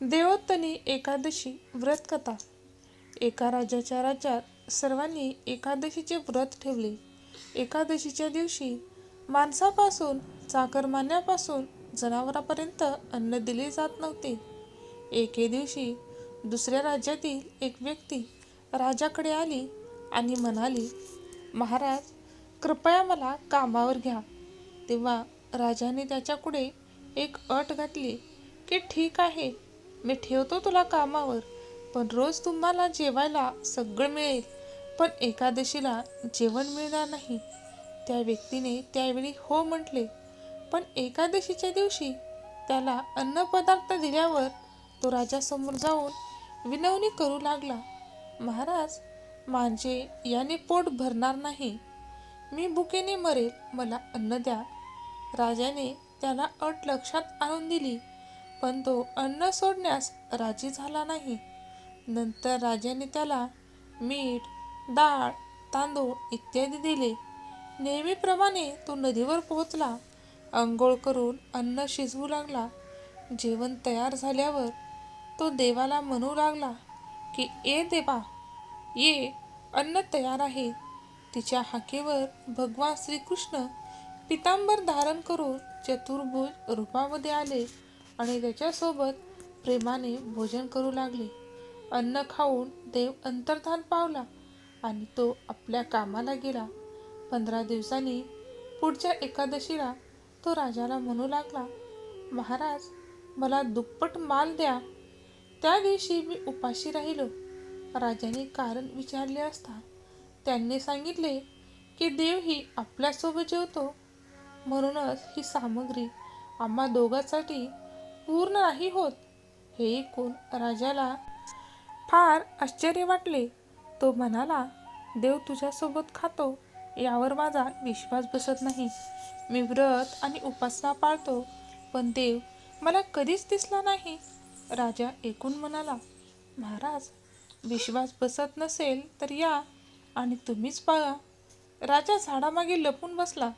देवोत्तनी एकादशी व्रत कथा. एका राजाच्या राज्यात सर्वांनी एकादशीचे व्रत ठेवले. एकादशीच्या दिवशी माणसापासून चाकरमान्यापासून जनावरांपर्यंत अन्न दिले जात नव्हते. एके दिवशी दुसऱ्या राज्यातील एक व्यक्ती राजाकडे आली आणि म्हणाली, महाराज, कृपया मला कामावर घ्या. तेव्हा राजाने त्याच्यापुढे एक अट घातली की ठीक आहे, मी ठेवतो तुला कामावर, पण रोज तुम्हाला जेवायला सगळं मिळेल, पण एकादशीला जेवण मिळणार नाही. त्या व्यक्तीने त्यावेळी हो म्हटले. पण एकादशीच्या दिवशी त्याला अन्नपदार्थ दिल्यावर तो राजासमोर जाऊन विनवणी करू लागला, महाराज, माझे याने पोट भरणार नाही, मी भुकेने मरेल, मला अन्न द्या. राजाने त्याला अट लक्षात आणून दिली, पण तो अन्न सोडण्यास राजी झाला नाही. नंतर राजाने त्याला मीठ, डाळ, तांदूळ इत्यादी दिले. नेहमीप्रमाणे तो नदीवर पोहोचला. अंघोळ करून अन्न शिजवू लागला. जेवण तयार झाल्यावर तो देवाला म्हणू लागला की ए देवा, ये, अन्न तयार आहे. तिच्या हाकेवर भगवान श्रीकृष्ण पितांबर धारण करून चतुर्भुज रूपामध्ये आले आणि त्याच्यासोबत प्रेमाने भोजन करू लागले. अन्न खाऊन देव अंतर्धान पावला आणि तो आपल्या कामाला गेला. 15 दिवसांनी पुढच्या एकादशीला तो राजाला म्हणू लागला, महाराज, मला दुप्पट माल द्या. त्या दिवशी मी उपाशी राहिलो. राजाने कारण विचारले असता त्यांनी सांगितले की देवही आपल्यासोबत जेवतो, म्हणूनच ही सामग्री आम्हा दोघांसाठी पूर्ण नाही होत. हे ऐकून राजाला फार आश्चर्य वाटले. तो म्हणाला, देव तुझ्यासोबत खातो यावर माझा विश्वास बसत नाही. मी व्रत आणि उपासना पाळतो, पण देव मला कधीच दिसला नाही. राजा ऐकून म्हणाला, महाराज, विश्वास बसत नसेल तर या आणि तुम्हीच पाळा. राजा झाडामागे लपून बसला.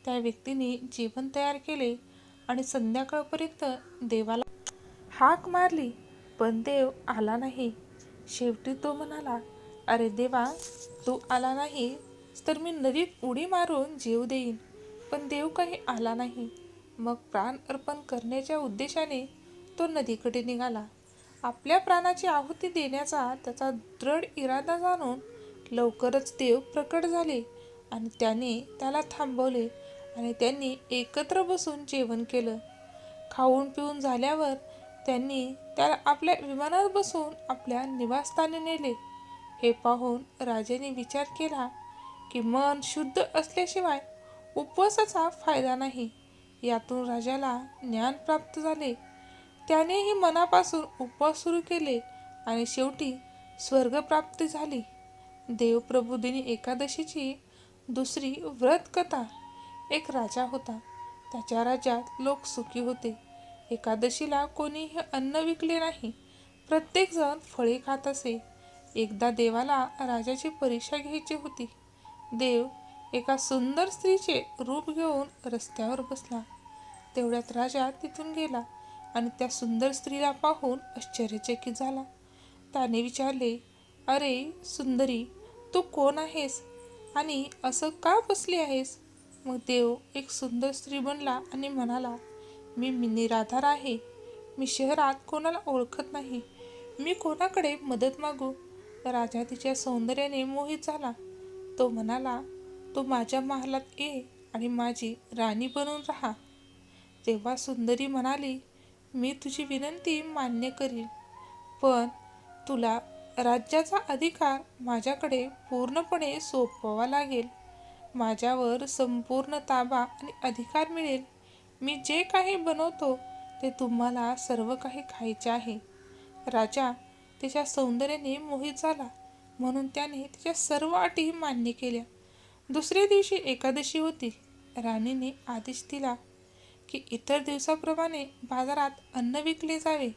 त्या व्यक्तीने जेवण तयार केले आणि संध्याकाळपर्यंत देवाला हाक मारली, पण देव आला नाही. शेवटी तो म्हणाला, अरे देवा, तू आला नाही तर मी नदीत उडी मारून जीव देईन, पण देव काही आला नाही. मग प्राण अर्पण करण्याच्या उद्देशाने तो नदीकडे निघाला. आपल्या प्राणाची आहुती देण्याचा त्याचा दृढ इरादा जाणून लवकरच देव प्रकट झाले आणि त्याने त्याला थांबवले आणि त्यांनी एकत्र बसून जेवण केलं. खाऊन पिऊन झाल्यावर त्यांनी त्याला आपल्या विमानात बसून आपल्या निवासस्थानी नेले. हे पाहून राजाने विचार केला की मन शुद्ध असल्याशिवाय उपवासाचा फायदा नाही. यातून राजाला ज्ञान प्राप्त झाले. त्यानेही मनापासून उपवास सुरू केले आणि शेवटी स्वर्गप्राप्ती झाली. देवप्रबोधिनी एकादशीची दुसरी व्रत कथा. एक राजा होता. त्याच्या राज्यात लोक सुखी होते. एकादशीला कोणीही अन्न विकले नाही. प्रत्येकजण फळे खात असे. एकदा देवाला राजाची परीक्षा घ्यायची होती. देव एका सुंदर स्त्रीचे रूप घेऊन रस्त्यावर बसला. तेवढ्यात राजा तिथून गेला आणि त्या सुंदर स्त्रीला पाहून आश्चर्यचकित झाला. त्याने विचारले, अरे सुंदरी, तू कोण आहेस आणि असं का बसली आहेस? मग देव एक सुंदर स्त्री बनला आणि म्हणाला, मी निराधार आहे. मी शहरात कोणाला ओळखत नाही. मी कोणाकडे मदत मागू? राजा तिच्या सौंदर्याने मोहित झाला. तो म्हणाला, तू माझ्या महालात ये आणि माझी राणी बनून राहा. तेव्हा सुंदरी म्हणाली, मी तुझी विनंती मान्य करीन, पण तुला राज्याचा अधिकार माझ्याकडे पूर्णपणे सोपवावा लागेल. माझ्यावर संपूर्ण ताबा आणि अधिकार मिळेल. मी जे काही बनवतो ते तुम्हाला सर्व काही खायचे आहे. राजा तिच्या सौंदर्याने मोहित झाला, म्हणून त्याने तिच्या सर्व अटी मान्य केल्या. दुसऱ्या दिवशी एकादशी होती. राणीने आदेश दिला की इतर दिवसाप्रमाणे बाजारात अन्न विकले जावे.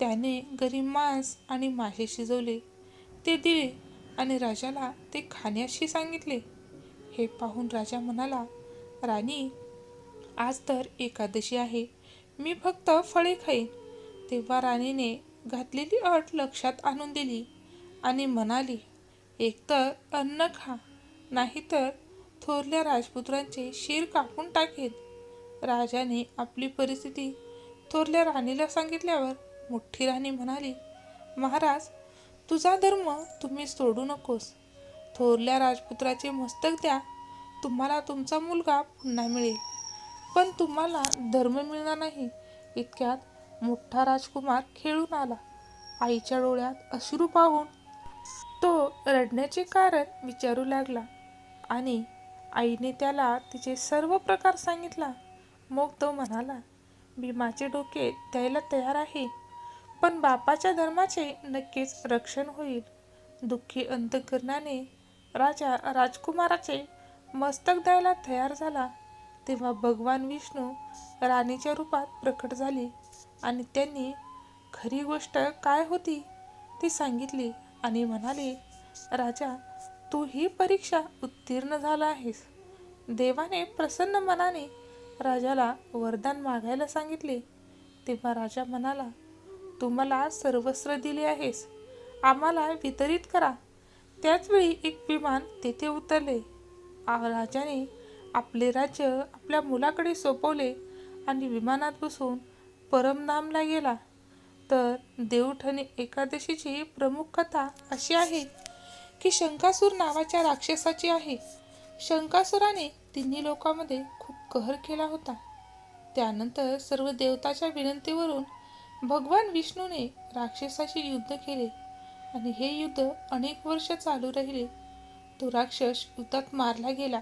त्याने घरी मांस आणि मासे शिजवले, ते दिले आणि राजाला ते खाण्याशी सांगितले. हे पाहून राजा म्हणाला, राणी, आज तर एकादशी आहे, मी फक्त फळे खाईन. तेव्हा राणीने घातलेली अट लक्षात आणून दिली आणि म्हणाली, एकतर अन्न खा, नाहीतर थोरल्या राजपुत्रांचे शिर कापून टाकेन. राजाने आपली परिस्थिती थोरल्या राणीला सांगितल्यावर मोठी राणी म्हणाली, महाराज, तुझा धर्म तुम्ही सोडू नकोस. थोरल्या राजपुत्राचे मस्तक द्या, तुम्हाला तुमचा मुलगा पुन्हा मिळेल. पण तुम्हाला धर्म मिळणार नाही. इतक्यात मोठा राजकुमार खेळून आला. आईच्या डोळ्यात अश्रू पाहून तो रडण्याचे कारण विचारू लागला आणि आईने त्याला तिचे सर्व प्रकार सांगितला. मग तो म्हणाला, मी माझे डोके द्यायला तयार आहे, पण बापाच्या धर्माचे नक्कीच रक्षण होईल. दुःखी अंतःकरणाने राजा राजकुमाराचे मस्तक द्यायला तयार झाला. तेव्हा भगवान विष्णू राणीच्या रूपात प्रकट झाले आणि त्यांनी खरी गोष्ट काय होती ती सांगितली आणि म्हणाले, राजा, तू ही परीक्षा उत्तीर्ण झाला आहेस. देवाने प्रसन्न मनाने राजाला वरदान मागायला सांगितले. तेव्हा राजा म्हणाला, तू मला सर्वस्व दिले आहेस, आम्हाला वितरित करा. त्याचवेळी एक विमान तेथे उतरले. राजाने आपले राज्य आपल्या मुलाकडे सोपवले आणि विमानात बसून परमधामला गेला. तर देवउठणी एकादशीची प्रमुख कथा अशी आहे की शंकासूर नावाच्या राक्षसाची आहे. शंकासुराने तिन्ही लोकांमध्ये खूप कहर केला होता. त्यानंतर सर्व देवताच्या विनंतीवरून भगवान विष्णूने राक्षसाशी युद्ध केले आणि हे युद्ध अनेक वर्ष चालू राहिले. तो राक्षस युद्धात मारला गेला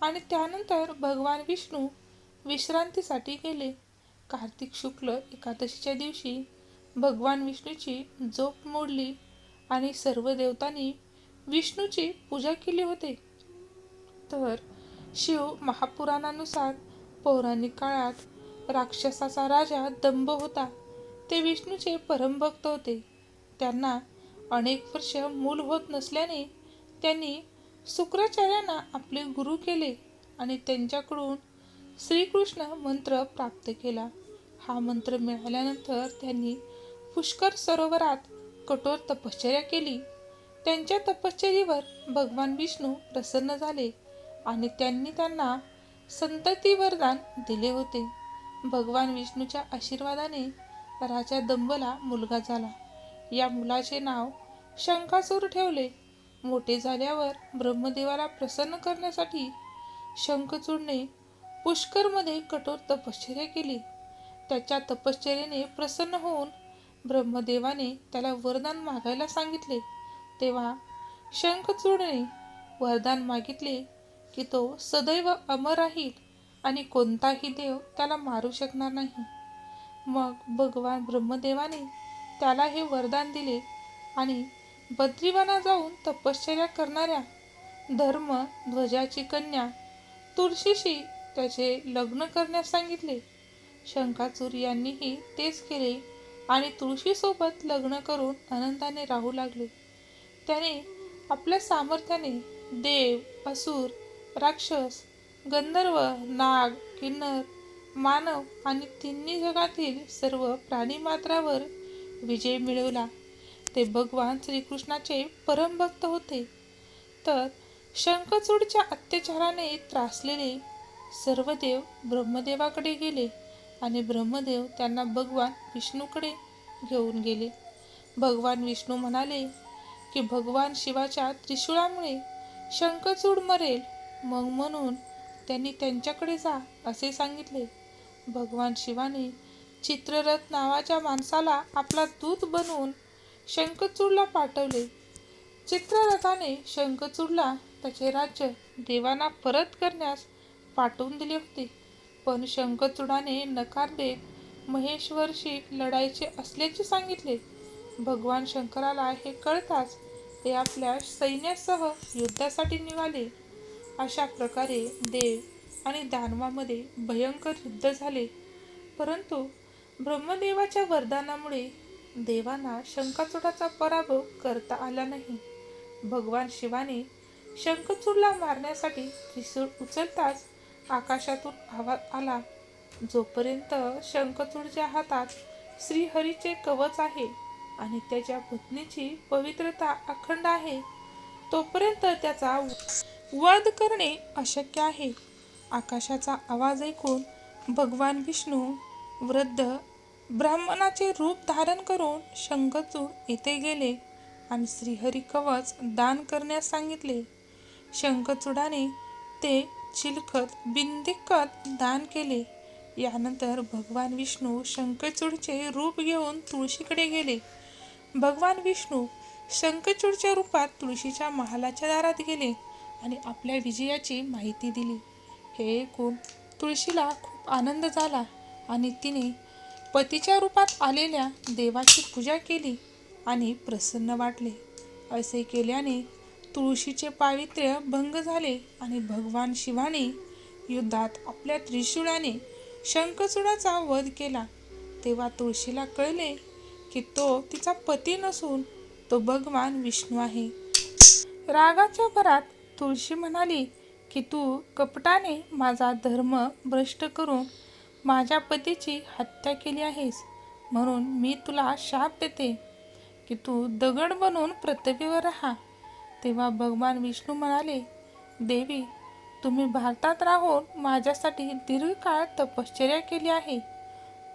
आणि त्यानंतर भगवान विष्णू विश्रांतीसाठी गेले. कार्तिक शुक्ल एकादशीच्या दिवशी भगवान विष्णूची झोप मोडली आणि सर्व देवतांनी विष्णूची पूजा केली होती. तर शिव महापुराणानुसार पौराणिक काळात राक्षसाचा राजा दंभ होता. ते विष्णूचे परमभक्त होते. त्यांना अनेक वर्ष मूल होत नसल्याने त्यांनी शुक्राचार्यांना आपले गुरु केले आणि त्यांच्याकडून श्रीकृष्ण मंत्र प्राप्त केला. हा मंत्र मिळाल्यानंतर त्यांनी पुष्कर सरोवरात कठोर तपश्चर्या केली. त्यांच्या तपश्चर्येवर भगवान विष्णू प्रसन्न झाले आणि त्यांनी त्यांना संतती वरदान दिले होते. भगवान विष्णूच्या आशीर्वादाने राजा दंभला मुलगा झाला. या मुलाचे नाव शंकासूर ठेवले. मोठे झाल्यावर ब्रह्मदेवाला प्रसन्न करण्यासाठी शंखचूडने पुष्करमध्ये कठोर तपश्चर्या केली. त्याच्या तपश्चर्येने प्रसन्न होऊन ब्रह्मदेवाने त्याला वरदान मागायला सांगितले. तेव्हा शंखचूडने वरदान मागितले की तो सदैव अमर राहील आणि कोणताही देव त्याला मारू शकणार नाही. मग भगवान ब्रह्मदेवाने त्याला हे वरदान दिले आणि बद्रीवनात जाऊन तपश्चर्या करणाऱ्या धर्म ध्वजाची कन्या तुळशीशी त्याचे लग्न करण्यास सांगितले. शंखाचूर यांनीही तेच केले आणि तुळशीसोबत लग्न करून आनंदाने राहू लागले. त्याने आपल्या सामर्थ्याने देव, असुर, राक्षस, गंधर्व, नाग, किन्नर, मानव आणि तिन्ही जगातील सर्व प्राणीमात्रावर विजय मिळवला. ते भगवान श्रीकृष्णाचे परमभक्त होते. तर शंखचूडच्या अत्याचाराने त्रासलेले सर्व देव ब्रह्मदेवाकडे गेले आणि ब्रह्मदेव त्यांना भगवान विष्णूकडे घेऊन गेले. भगवान विष्णू म्हणाले की भगवान शिवाच्या त्रिशूळामुळे शंखचूड मरेल, मग म्हणून त्यांनी त्यांच्याकडे जा असे सांगितले. भगवान शिवाने चित्ररथ नावाच्या माणसाला आपला दूत बनवून शंखचूडला पाठवले. चित्ररथाने शंखचूडला त्याचे राज्य देवांना परत करण्यास पाठवून दिले होते. पण शंखचूडाने नकार देत महेश्वरशी लढायचे असल्याचे सांगितले. भगवान शंकराला हे कळताच ते आपल्या सैन्यासह युद्धासाठी निघाले. अशा प्रकारे देव आणि दानवामध्ये भयंकर युद्ध झाले. परंतु ब्रह्मदेवाच्या वरदानामुळे देवांना शंखचूडाचा पराभव करता आला नाही. भगवान शिवाने शंखचूडला मारण्यासाठी त्रिशूळ उचलताच आकाशातून आवाज आला. जोपर्यंत शंखचूडच्या हातात श्रीहरीचे कवच आहे आणि त्याच्या पत्नीची पवित्रता अखंड आहे, तोपर्यंत त्याचा वध करणे अशक्य आहे. आकाशाचा आवाज ऐकून भगवान विष्णू वृद्ध ब्राह्मणाचे रूप धारण करून शंखचूड येथे गेले आणि श्रीहरी कवच दान करण्यास सांगितले. शंखचूडाने ते चिलखत बिनदिक्कत दान केले. यानंतर भगवान विष्णू शंखचूडचे रूप घेऊन तुळशीकडे गेले. भगवान विष्णू शंखचूडच्या रूपात तुळशीच्या महालाच्या दारात गेले आणि आपल्या विजयाची माहिती दिली. हे ऐकून तुळशीला खूप आनंद झाला आणि तिने पतीच्या रूपात आलेल्या देवाची पूजा केली आणि प्रसन्न वाटले. असे केल्याने तुळशीचे पावित्र्य भंग झाले आणि भगवान शिवाने युद्धात आपल्या त्रिशूळाने शंखचूडाचा वध केला. तेव्हा तुळशीला कळले की तो तिचा पती नसून तो भगवान विष्णू आहे. रागाच्या भरात तुळशी म्हणाली की तू कपटाने माझा धर्म भ्रष्ट करून माझ्या पतीची हत्या केली आहेस, म्हणून मी तुला शाप देते की तू दगड बनून पृथ्वीवर राहा. तेव्हा भगवान विष्णू म्हणाले, देवी, तुम्ही भारतात राहून माझ्यासाठी दीर्घकाळ तपश्चर्या केली आहे.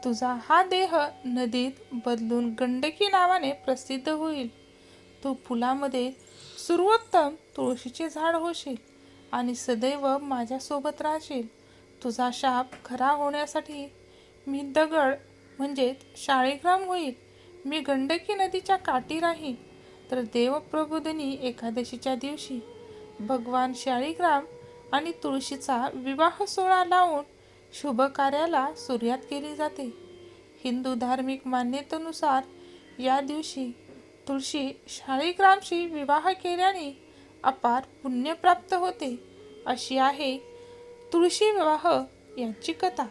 तुझा हा देह नदीत बदलून गंडकी नावाने प्रसिद्ध होईल. तू फुलामध्ये सर्वोत्तम तुळशीचे झाड होशील आणि सदैव माझ्यासोबत राहशील. तुझा शाप खरा होण्यासाठी मी दगड म्हणजेच शाळीग्राम होईल. मी गंडकी नदीच्या काठी राहीन. तर देवप्रबोधिनी एकादशीच्या दिवशी भगवान शाळीग्राम आणि तुळशीचा विवाह सोहळा लावून शुभ कार्याला सुरुवात केली जाते. हिंदू धार्मिक मान्यतेनुसार या दिवशी तुळशी शाळीग्रामशी विवाह केल्याने अपार पुण्य प्राप्त होते, अशी आहे तुळशी विवाह यांची कथा.